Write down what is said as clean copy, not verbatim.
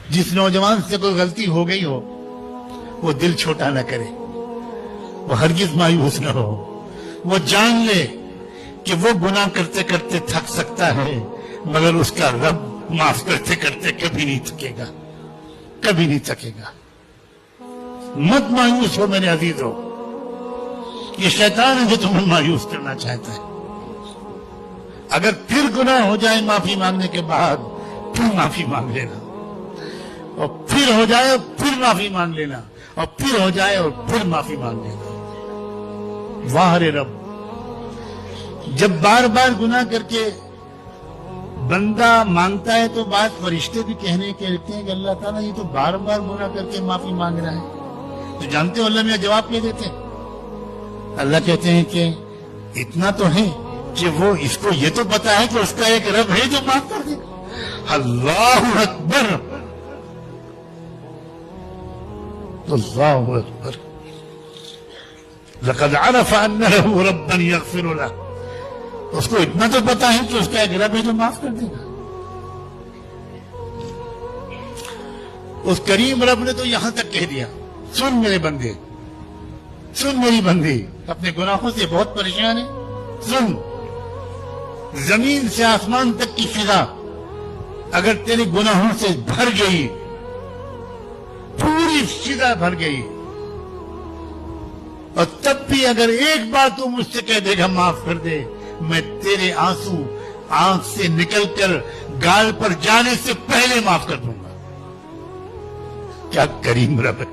جس نوجوان سے کوئی غلطی ہو گئی ہو وہ دل چھوٹا نہ کرے، وہ ہرگز مایوس نہ ہو، وہ جان لے کہ وہ گناہ کرتے کرتے تھک سکتا ہے مگر اس کا رب معاف کرتے کرتے کبھی نہیں تھکے گا، کبھی نہیں تھکے گا۔ مت مایوس ہو میرے عزیزو، یہ شیطان ہے جو تمہیں مایوس کرنا چاہتا ہے۔ اگر پھر گناہ ہو جائے معافی مانگنے کے بعد پھر معافی مانگ لینا، اور پھر ہو جائے اور پھر معافی مانگ لینا، اور پھر ہو جائے اور پھر معافی مانگ لینا۔ واہ رے رب، جب بار بار گناہ کر کے بندہ مانگتا ہے تو بات فرشتے بھی کہنے کے لگتے ہیں کہ اللہ تعالیٰ یہ تو بار بار گناہ کر کے معافی مانگ رہا ہے۔ تو جانتے ہو اللہ میاں جواب کیا دیتے ہیں؟ اللہ کہتے ہیں کہ اتنا تو ہے کہ وہ اس کو یہ تو پتا ہے کہ اس کا ایک رب ہے جو معاف کر دے گا۔ اللہ اکبر، اللہ اکبر، لقد عرف ان له ربا یغفر له، اس کو اتنا تو پتا ہے کہ اس کا ایک رب ہے جو معاف کر دے گا۔ اس کریم رب نے تو یہاں تک کہہ دیا، سن میرے بندے، سن میری بندی، اپنے گناہوں سے بہت پریشان ہے، سن، زمین سے آسمان تک کی فضا اگر تیرے گناہوں سے بھر گئی، پوری فضا بھر گئی، اور تب بھی اگر ایک بار تو مجھ سے کہہ دے گا معاف کر دے، میں تیرے آنسو آنکھ سے نکل کر گال پر جانے سے پہلے معاف کر دوں گا۔ کیا کریم رب ہے۔